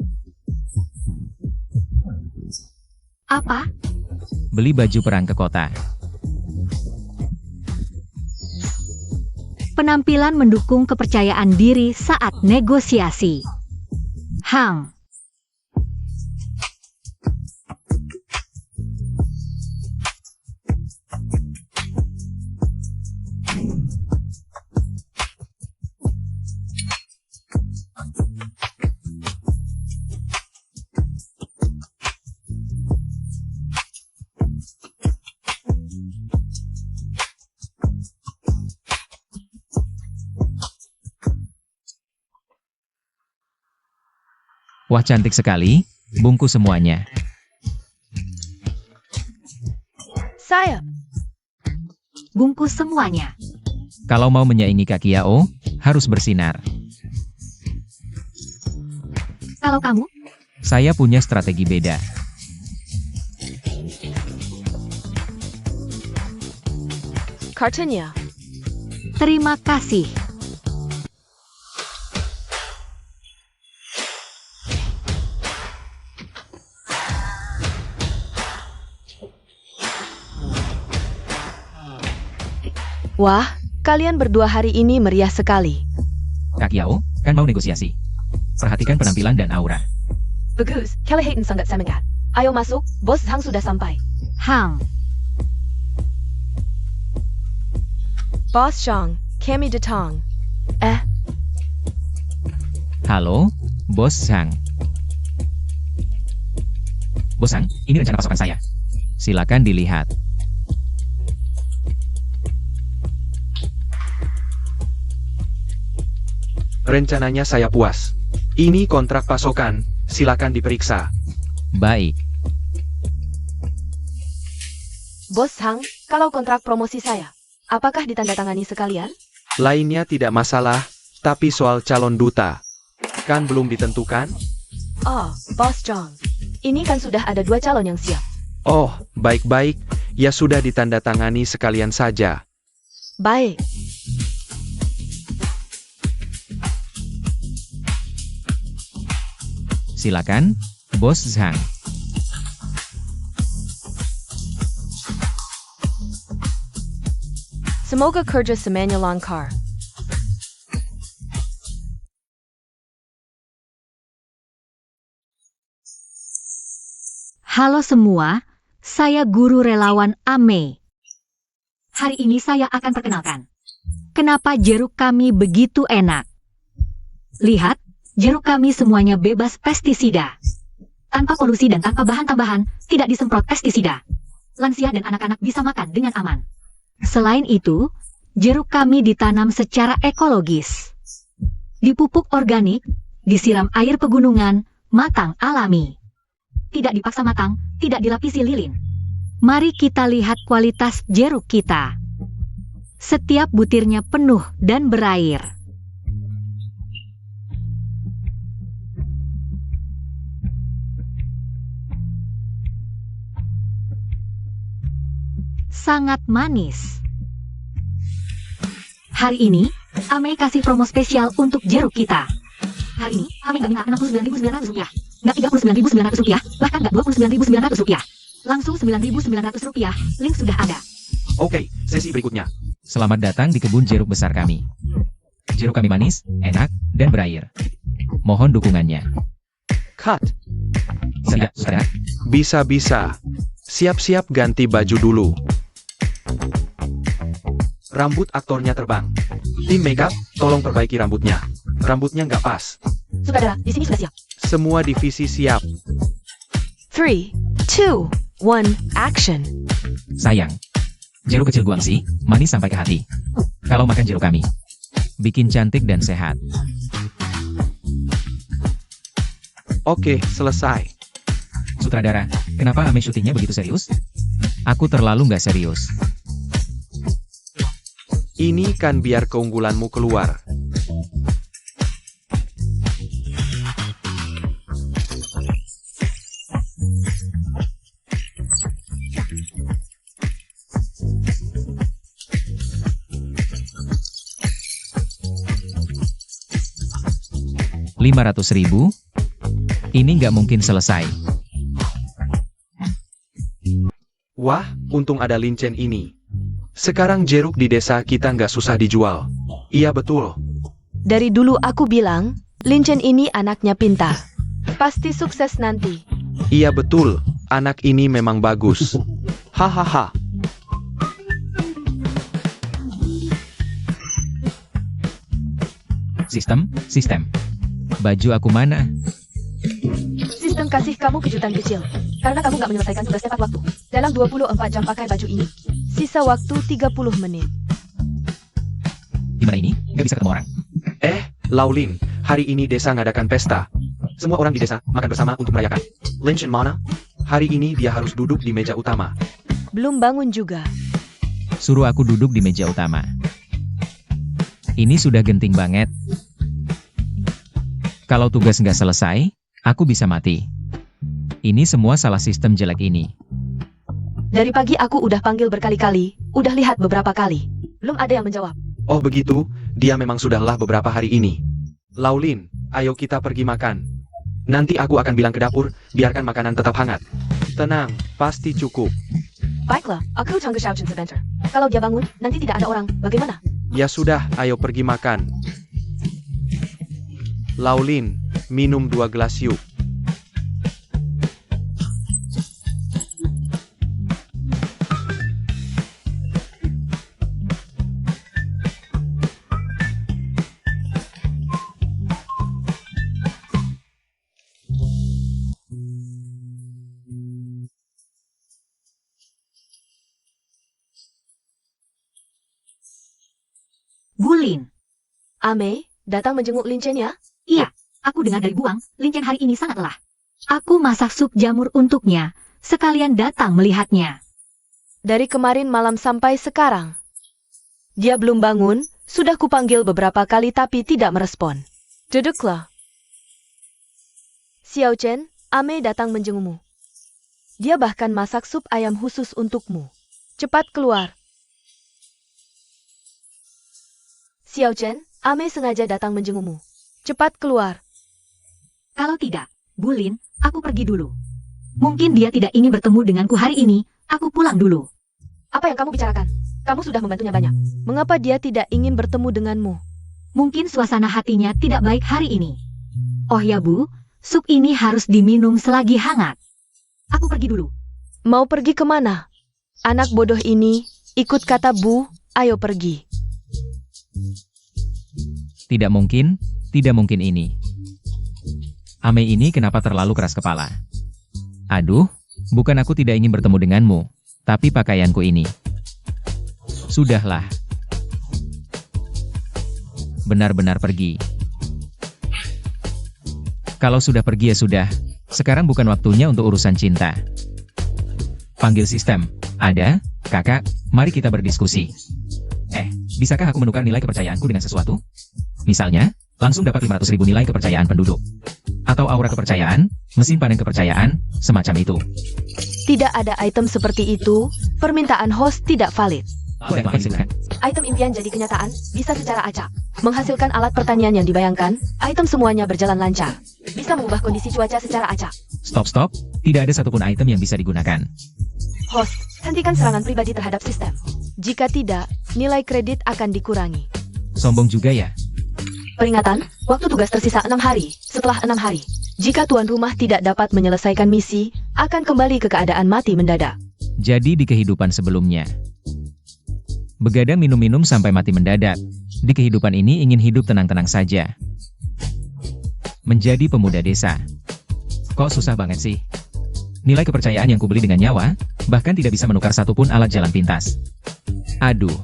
Apa? Beli baju perang ke kota. Penampilan mendukung kepercayaan diri saat negosiasi. Hang. Wah, cantik sekali. Bungkus semuanya. Saya. Bungkus semuanya. Kalau mau menyaingi Kak Kiao, harus bersinar. Kalau kamu, Saya punya strategi beda. Kartunya. terima kasih. Wah, kalian berdua hari ini meriah sekali. Kak Kiao, kan mau negosiasi. Perhatikan penampilan dan aura. Bagus, Kelihatan sangat semangat. Ayo masuk, Bos Hang sudah sampai. Hang, Bos Zhang, kami datang. Halo, Bos Sang. Bos Sang, ini rencana pasokan saya. Silakan dilihat. Rencananya saya puas. Ini kontrak pasokan, silakan diperiksa. Baik. Bos Hang, kalau kontrak promosi saya, apakah ditandatangani sekalian? Lainnya tidak masalah, tapi soal calon duta, kan belum ditentukan? Oh, Bos Zhang. Ini kan sudah ada 2 calon yang siap. Oh, baik-baik, ya sudah ditandatangani sekalian saja. Baik. Silakan, Bos Zhang. Semoga kerja semuanya lancar. halo semua, saya guru relawan Ame. Hari ini saya akan perkenalkan. Kenapa jeruk kami begitu enak? Lihat, jeruk kami semuanya bebas pestisida. Tanpa polusi dan tanpa bahan tambahan, tidak disemprot pestisida. Lansia dan anak-anak bisa makan dengan aman. Selain itu, jeruk kami ditanam secara ekologis. Dipupuk organik, disiram air pegunungan, matang alami. Tidak dipaksa matang, tidak dilapisi lilin. Mari kita lihat kualitas jeruk kita. Setiap butirnya penuh dan berair. Sangat manis. Hari ini, Ame kasih promo spesial untuk jeruk kita. Hari ini, Ame nggak minta Rp69.900, nggak Rp39.900, bahkan nggak Rp29.900. Langsung Rp9.900, link sudah ada. Oke, sesi berikutnya. Selamat datang di kebun jeruk besar kami. Jeruk kami manis, enak, dan berair. Mohon dukungannya. Cut. Siap, saudara. Bisa-bisa. Siap-siap ganti baju dulu. Rambut aktornya terbang. Tim makeup, tolong perbaiki rambutnya. Rambutnya nggak pas. Sutradara, di sini sudah siap. Semua divisi siap. 3, 2, 1, action. Sayang. Jeruk kecil Guangxi, manis sampai ke hati. Kalau makan jeruk kami, bikin cantik dan sehat. Oke, selesai. Sutradara, kenapa Ame syutingnya begitu serius? Aku terlalu nggak serius. Ini kan biar keunggulanmu keluar. Rp500.000? Ini nggak mungkin selesai. Wah, untung ada Lincen ini. Sekarang jeruk di desa kita nggak susah dijual. Iya betul. Dari dulu aku bilang, Lin Chen ini anaknya pintar. Pasti sukses nanti. Iya betul, anak ini memang bagus. Hahaha. Sistem. Baju aku mana? Sistem kasih kamu kejutan kecil. Karena kamu nggak menyelesaikan tugas tepat waktu. Dalam 24 jam pakai baju ini. Sisa waktu 30 menit. Gimana ini? Nggak bisa ketemu orang. Laulin, hari ini desa ngadakan pesta. Semua orang di desa makan bersama untuk merayakan. Linchen mana? Hari ini dia harus duduk di meja utama. Belum bangun juga. Suruh aku duduk di meja utama. Ini sudah genting banget. Kalau tugas nggak selesai, aku bisa mati. Ini semua salah sistem jelek ini. Dari pagi aku udah panggil berkali-kali, udah lihat beberapa kali. Belum ada yang menjawab. Oh begitu, dia memang sudah lelah beberapa hari ini. Laulin, ayo kita pergi makan. Nanti aku akan bilang ke dapur, biarkan makanan tetap hangat. Tenang, pasti cukup. Baiklah, aku tunggu Xiaochen sebentar. Kalau dia bangun, nanti tidak ada orang, bagaimana? Ya sudah, ayo pergi makan. Laulin, minum 2 gelas yuk. Bulin. Ame, datang menjenguk Linchen ya? Iya, aku dengar dari Buang, Linchen hari ini sangat lelah. Aku masak sup jamur untuknya, sekalian datang melihatnya. Dari kemarin malam sampai sekarang. Dia belum bangun, sudah kupanggil beberapa kali tapi tidak merespon. Duduklah. Xiaochen, Ame datang menjengukmu. Dia bahkan masak sup ayam khusus untukmu. Cepat keluar. Xiaochen, Ame sengaja datang menjengukmu. Cepat keluar. Kalau tidak, Bulin, aku pergi dulu. Mungkin dia tidak ingin bertemu denganku hari ini, aku pulang dulu. Apa yang kamu bicarakan? Kamu sudah membantunya banyak. Mengapa dia tidak ingin bertemu denganmu? Mungkin suasana hatinya tidak baik hari ini. Oh ya Bu, sup ini harus diminum selagi hangat. Aku pergi dulu. Mau pergi kemana? Anak bodoh ini, ikut kata Bu, ayo pergi. Tidak mungkin ini. Ame ini kenapa terlalu keras kepala? Aduh, bukan aku tidak ingin bertemu denganmu, tapi pakaianku ini. Sudahlah. Benar-benar pergi. Kalau sudah pergi ya sudah, sekarang bukan waktunya untuk urusan cinta. Panggil sistem. Ada, kakak, mari kita berdiskusi. Bisakah aku menukar nilai kepercayaanku dengan sesuatu? Misalnya, langsung dapat 500.000 nilai kepercayaan penduduk. Atau aura kepercayaan, mesin panen kepercayaan, semacam itu. Tidak ada item seperti itu, permintaan host tidak valid. Apa yang menghasilkan? Item impian jadi kenyataan, bisa secara acak. Menghasilkan alat pertanian yang dibayangkan, item semuanya berjalan lancar. Bisa mengubah kondisi cuaca secara acak. Stop, tidak ada satupun item yang bisa digunakan. Host, hentikan serangan pribadi terhadap sistem. Jika tidak, nilai kredit akan dikurangi. Sombong juga ya? Peringatan, waktu tugas tersisa 6 hari. Setelah 6 hari, jika tuan rumah tidak dapat menyelesaikan misi, akan kembali ke keadaan mati mendadak. Jadi di kehidupan sebelumnya, begadang minum-minum sampai mati mendadak. Di kehidupan ini ingin hidup tenang-tenang saja. Menjadi pemuda desa. Kok susah banget sih? Nilai kepercayaan yang kubeli dengan nyawa, bahkan tidak bisa menukar satupun alat jalan pintas. Aduh.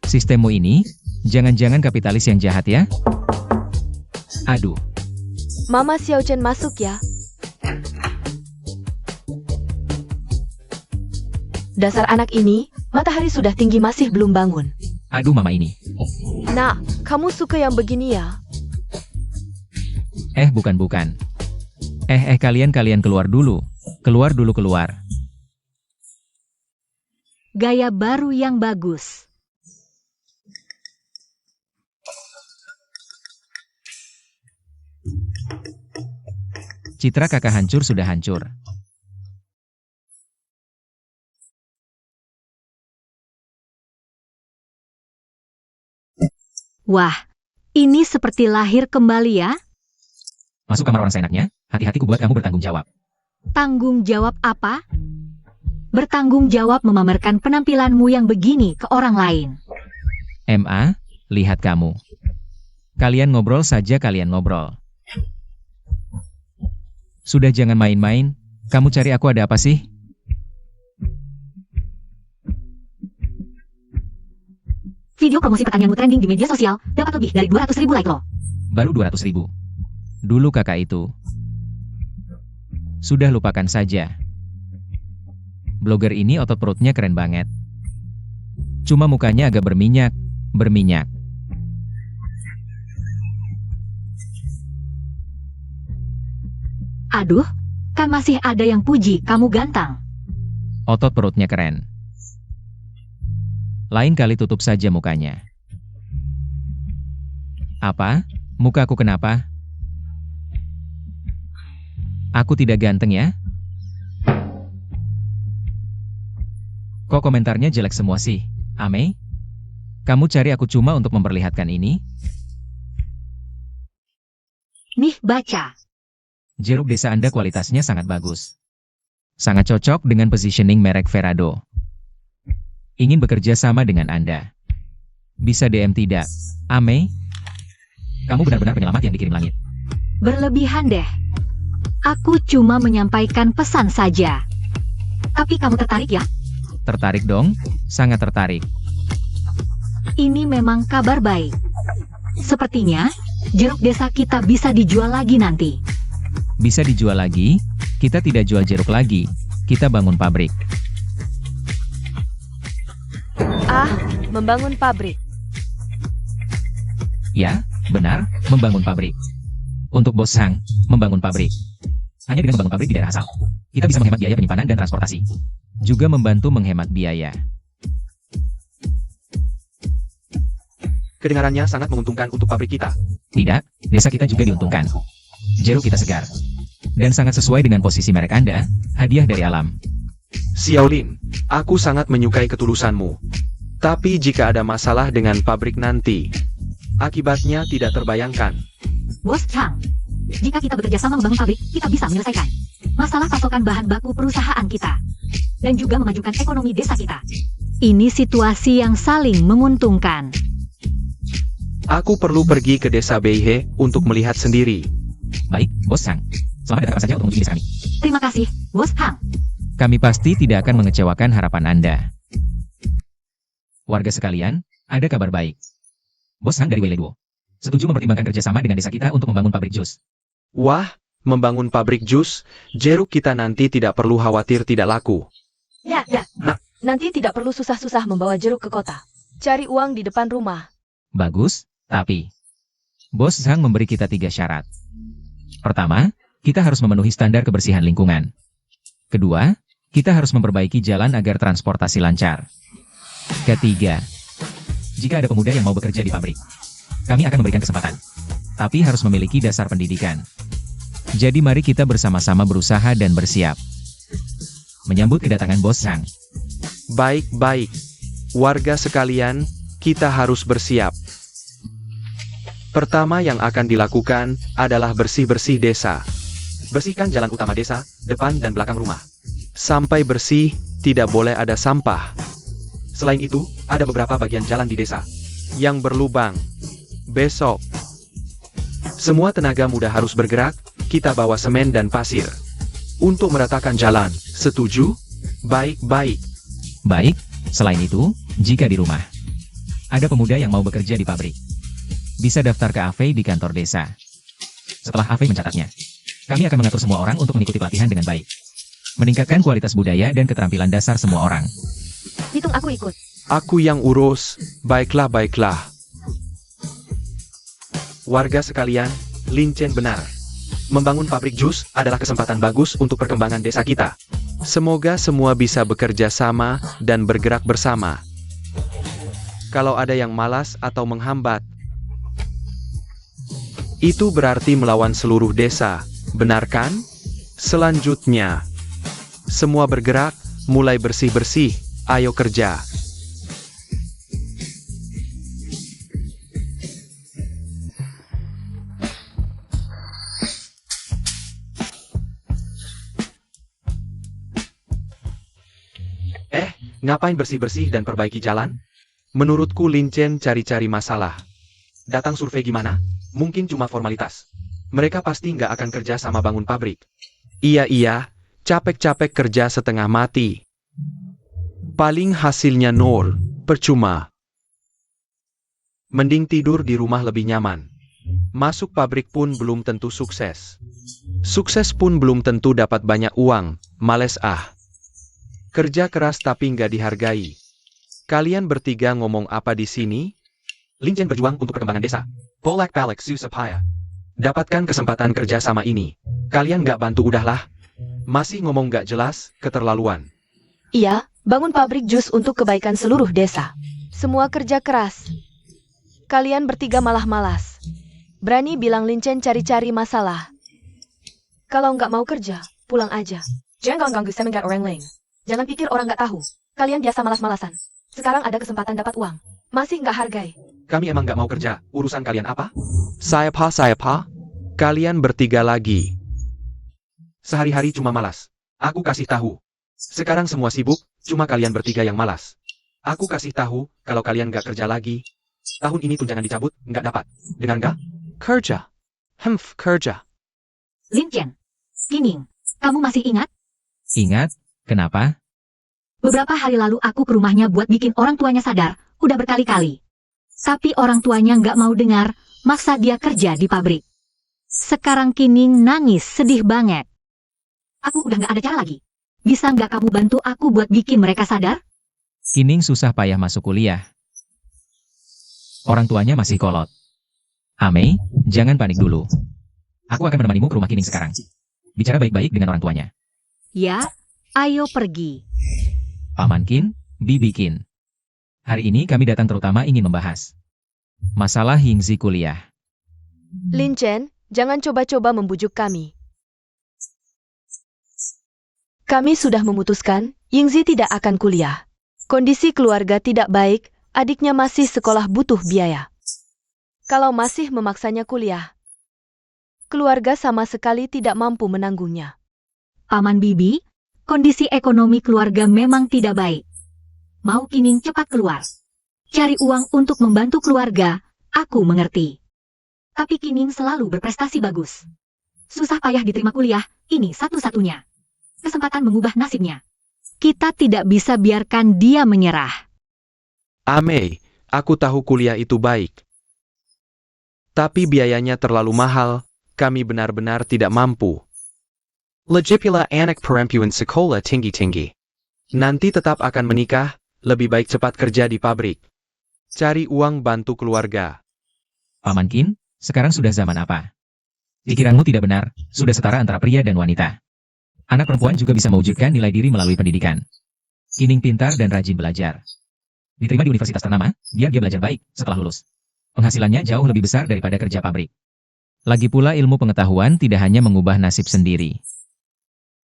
Sistemmu ini, jangan-jangan kapitalis yang jahat ya? Aduh. Mama Xiaochen masuk ya. Dasar anak ini, matahari sudah tinggi masih belum bangun. Aduh mama ini. Nah, kamu suka yang begini ya? Bukan. Kalian keluar dulu. Keluar. Gaya baru yang bagus. Citra kakak hancur sudah hancur. Wah, ini seperti lahir kembali ya? Masuk kamar orang seenaknya, hati-hati ku buat kamu bertanggung jawab. Tanggung jawab apa? Bertanggung jawab memamerkan penampilanmu yang begini ke orang lain. MA, lihat kamu. Kalian ngobrol saja kalian ngobrol. Sudah jangan main-main, kamu cari aku ada apa sih? Video promosi pertanianmu trending di media sosial, dapat lebih dari 200.000 like loh. Baru 200.000. Dulu kakak itu. Sudah lupakan saja. Blogger ini otot perutnya keren banget. Cuma mukanya agak berminyak. Aduh, kan masih ada yang puji kamu ganteng. Otot perutnya keren. Lain kali tutup saja mukanya. Apa? Mukaku kenapa? Aku tidak ganteng ya? Kok komentarnya jelek semua sih, Ame? Kamu cari aku cuma untuk memperlihatkan ini? Nih baca. Jeruk desa Anda kualitasnya sangat bagus. Sangat cocok dengan positioning merek Verado. Ingin bekerja sama dengan Anda. Bisa DM tidak, Ame? Kamu benar-benar penyelamat yang dikirim langit. Berlebihan deh. Aku cuma menyampaikan pesan saja. Tapi kamu tertarik ya? Tertarik dong, sangat tertarik. Ini memang kabar baik. Sepertinya, jeruk desa kita bisa dijual lagi nanti. Bisa dijual lagi? Kita tidak jual jeruk lagi, kita bangun pabrik. Membangun pabrik. Ya, benar, membangun pabrik. Untuk Bos Sang, membangun pabrik. Hanya dengan membangun pabrik di daerah asal, kita bisa menghemat biaya penyimpanan dan transportasi. Juga membantu menghemat biaya. Kedengarannya sangat menguntungkan untuk pabrik kita. Tidak, desa kita juga diuntungkan. Jeruk kita segar. Dan sangat sesuai dengan posisi merek Anda, hadiah dari alam. Xiaolin, aku sangat menyukai ketulusanmu. Tapi jika ada masalah dengan pabrik nanti, akibatnya tidak terbayangkan. Bos Chang, jika kita bekerja sama membangun pabrik, kita bisa menyelesaikan masalah pasokan bahan baku perusahaan kita. Dan juga memajukan ekonomi desa kita. Ini situasi yang saling menguntungkan. Aku perlu pergi ke desa Beihe untuk melihat sendiri. Baik, Bos Sang. Selamat datang saja untuk mengunjungi desa kami. Terima kasih, Bos Chang. Kami pasti tidak akan mengecewakan harapan Anda. Warga sekalian, ada kabar baik. Bos Sang dari Weile Duo setuju mempertimbangkan kerjasama dengan desa kita untuk membangun pabrik jus. Wah, membangun pabrik jus, jeruk kita nanti tidak perlu khawatir tidak laku. Ya. Nanti tidak perlu susah-susah membawa jeruk ke kota. Cari uang di depan rumah. Bagus, tapi Bos Sang memberi kita 3 syarat. Pertama, kita harus memenuhi standar kebersihan lingkungan. Kedua, kita harus memperbaiki jalan agar transportasi lancar. Ketiga, jika ada pemuda yang mau bekerja di pabrik, kami akan memberikan kesempatan. Tapi harus memiliki dasar pendidikan. Jadi mari kita bersama-sama berusaha dan bersiap. Menyambut kedatangan Bos Sang. Baik-baik. Warga sekalian, kita harus bersiap. Pertama yang akan dilakukan adalah bersih-bersih desa. Bersihkan jalan utama desa, depan dan belakang rumah. Sampai bersih, tidak boleh ada sampah. Selain itu, ada beberapa bagian jalan di desa yang berlubang. Besok, semua tenaga muda harus bergerak, kita bawa semen dan pasir untuk meratakan jalan. Setuju? Baik-baik. Baik, selain itu, jika di rumah ada pemuda yang mau bekerja di pabrik, bisa daftar ke AV di kantor desa. Setelah AV mencatatnya, kami akan mengatur semua orang untuk mengikuti pelatihan dengan baik. Meningkatkan kualitas budaya dan keterampilan dasar semua orang. Hitung aku ikut. Aku yang urus. Baiklah. Warga sekalian, Lin Chen benar. Membangun pabrik jus adalah kesempatan bagus untuk perkembangan desa kita. Semoga semua bisa bekerja sama dan bergerak bersama. Kalau ada yang malas atau menghambat, itu berarti melawan seluruh desa, benar kan? Selanjutnya, semua bergerak, mulai bersih-bersih, ayo kerja. Ngapain bersih-bersih dan perbaiki jalan? Menurutku Lin Chen cari-cari masalah. Datang survei gimana? Mungkin cuma formalitas. Mereka pasti nggak akan kerja sama bangun pabrik. Iya, capek-capek kerja setengah mati. Paling hasilnya nol, percuma. Mending tidur di rumah lebih nyaman. Masuk pabrik pun belum tentu sukses. Sukses pun belum tentu dapat banyak uang, males ah. Kerja keras tapi nggak dihargai. Kalian bertiga ngomong apa di sini? Lin Chen berjuang untuk perkembangan desa. Bolak-balik susah payah. Dapatkan kesempatan kerja sama ini. Kalian nggak bantu udahlah. Masih ngomong nggak jelas, keterlaluan. Iya, bangun pabrik jus untuk kebaikan seluruh desa. Semua kerja keras. Kalian bertiga malah malas. Berani bilang Lin Chen cari-cari masalah. Kalau nggak mau kerja, pulang aja. Jangan ganggu semenjak orang lain. Jangan pikir orang nggak tahu. Kalian biasa malas-malasan. Sekarang ada kesempatan dapat uang. Masih nggak hargai. Kami emang nggak mau kerja. Urusan kalian apa? Saya pa. Kalian bertiga lagi. Sehari-hari cuma malas. Aku kasih tahu. Sekarang semua sibuk, cuma kalian bertiga yang malas. Aku kasih tahu, kalau kalian nggak kerja lagi, tahun ini tunjangan dicabut, nggak dapat. Dengar nggak? Kerja. Kerja. Lin Chen, Kining, kamu masih ingat? Ingat? Kenapa? Beberapa hari lalu aku ke rumahnya buat bikin orang tuanya sadar, udah berkali-kali. Tapi orang tuanya nggak mau dengar, maksa dia kerja di pabrik. Sekarang Kining nangis sedih banget. Aku udah nggak ada cara lagi. Bisa nggak kamu bantu aku buat bikin mereka sadar? Kining susah payah masuk kuliah. Orang tuanya masih kolot. Amei, jangan panik dulu. Aku akan menemanimu ke rumah Kining sekarang. Bicara baik-baik dengan orang tuanya. Ya, ayo pergi. Paman Kin, Bibi Kin. Hari ini kami datang terutama ingin membahas masalah Yingzi kuliah. Lin Chen, jangan coba-coba membujuk kami. Kami sudah memutuskan, Yingzi tidak akan kuliah. Kondisi keluarga tidak baik, adiknya masih sekolah butuh biaya. Kalau masih memaksanya kuliah, keluarga sama sekali tidak mampu menanggungnya. Paman Bibi, kondisi ekonomi keluarga memang tidak baik. Mau Kining cepat keluar. Cari uang untuk membantu keluarga, aku mengerti. Tapi Kining selalu berprestasi bagus. Susah payah diterima kuliah, ini satu-satunya kesempatan mengubah nasibnya. Kita tidak bisa biarkan dia menyerah. Amei, aku tahu kuliah itu baik. Tapi biayanya terlalu mahal, kami benar-benar tidak mampu. Lagipula anak perempuan sekolah tinggi-tinggi. Nanti tetap akan menikah, lebih baik cepat kerja di pabrik. Cari uang bantu keluarga. Paman Kin, sekarang sudah zaman apa? Pikiranmu tidak benar, sudah setara antara pria dan wanita. Anak perempuan juga bisa mewujudkan nilai diri melalui pendidikan. Kining pintar dan rajin belajar. Diterima di universitas ternama, biar dia belajar baik setelah lulus. Penghasilannya jauh lebih besar daripada kerja pabrik. Lagi pula ilmu pengetahuan tidak hanya mengubah nasib sendiri,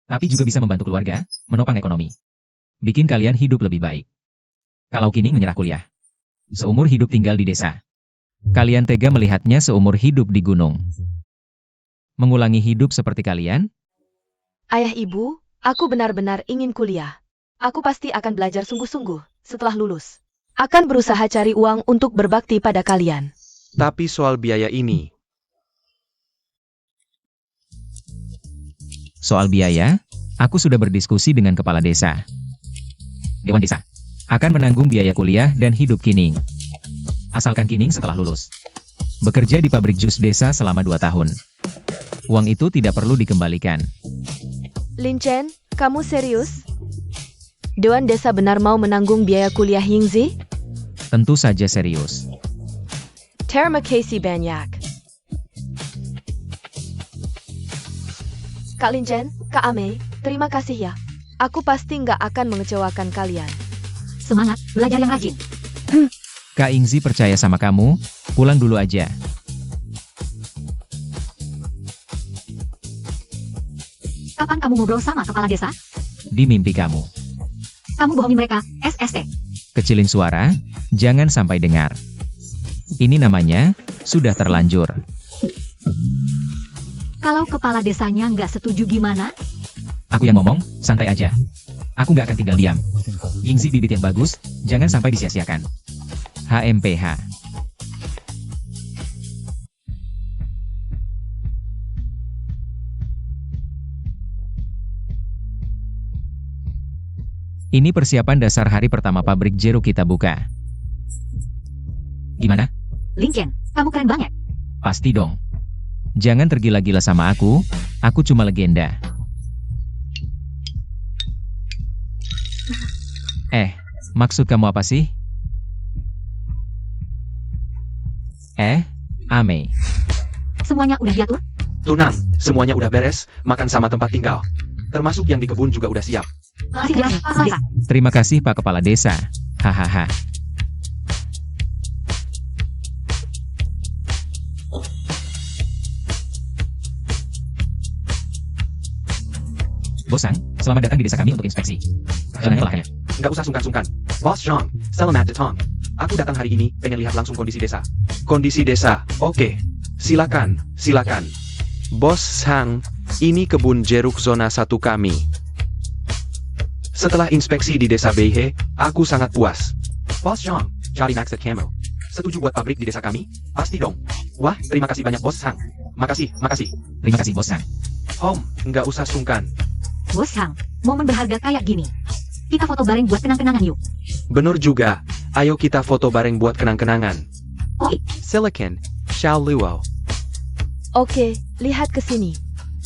tapi juga bisa membantu keluarga, menopang ekonomi. Bikin kalian hidup lebih baik. Kalau Kining menyerah kuliah, seumur hidup tinggal di desa. Kalian tega melihatnya seumur hidup di gunung. Mengulangi hidup seperti kalian? Ayah ibu, aku benar-benar ingin kuliah. Aku pasti akan belajar sungguh-sungguh setelah lulus. Akan berusaha cari uang untuk berbakti pada kalian. Tapi soal biaya ini, Soal biaya, aku sudah berdiskusi dengan kepala desa. Dewan desa akan menanggung biaya kuliah dan hidup Kining. Asalkan Kining setelah lulus bekerja di pabrik jus desa selama 2 tahun. Uang itu tidak perlu dikembalikan. Lin Chen, kamu serius? Dewan desa benar mau menanggung biaya kuliah Yingzi? Tentu saja serius. Terima kasih banyak. Kak Lin Chen, Kak Amei, terima kasih ya. Aku pasti nggak akan mengecewakan kalian. Semangat, belajar yang rajin. Kak Yingzi percaya sama kamu, pulang dulu aja. Kapan kamu ngobrol sama kepala desa? Di mimpi kamu. Kamu bohongin mereka, SST. Kecilin suara, jangan sampai dengar. Ini namanya, sudah terlanjur. Kalau kepala desanya nggak setuju gimana? Aku yang ngomong, santai aja. Aku nggak akan tinggal diam. Gingzi bibit yang bagus, jangan sampai disia-siakan. HMPH. Ini persiapan dasar hari pertama pabrik jeruk kita buka. Gimana? Lin Chen, kamu keren banget. Pasti dong. Jangan tergila-gila sama aku cuma legenda. Maksud kamu apa sih? Ame. Semuanya udah diatur? Tunang, semuanya udah beres, makan sama tempat tinggal. Termasuk yang di kebun juga udah siap. Terima kasih Pak Kepala Desa. Hahaha. Bos Sang, selamat datang di desa kami untuk inspeksi. Jalannya lah ya. Nggak usah sungkan-sungkan. Bos Zhang, selamat datang. Aku datang hari ini, pengen lihat langsung kondisi desa. Kondisi desa, oke. Silakan, silakan. Bos Zhang, ini kebun jeruk zona 1 kami. Setelah inspeksi di desa Beihe, aku sangat puas. Bos Zhang, cari maksud kamu. Setuju buat pabrik di desa kami? Pasti dong. Wah, terima kasih banyak Bos Zhang. Makasih, makasih. Terima kasih Bos Sang. Nggak usah sungkan. Bos Hang, momen berharga kayak gini. Kita foto bareng buat kenang-kenangan yuk. Bener juga. Ayo kita foto bareng buat kenang-kenangan. Oke. Silicon, Xiao Luo. Oke, lihat ke sini.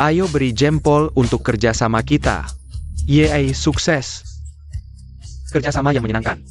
Ayo beri jempol untuk kerjasama kita. Yeay, sukses. Kerjasama yang menyenangkan.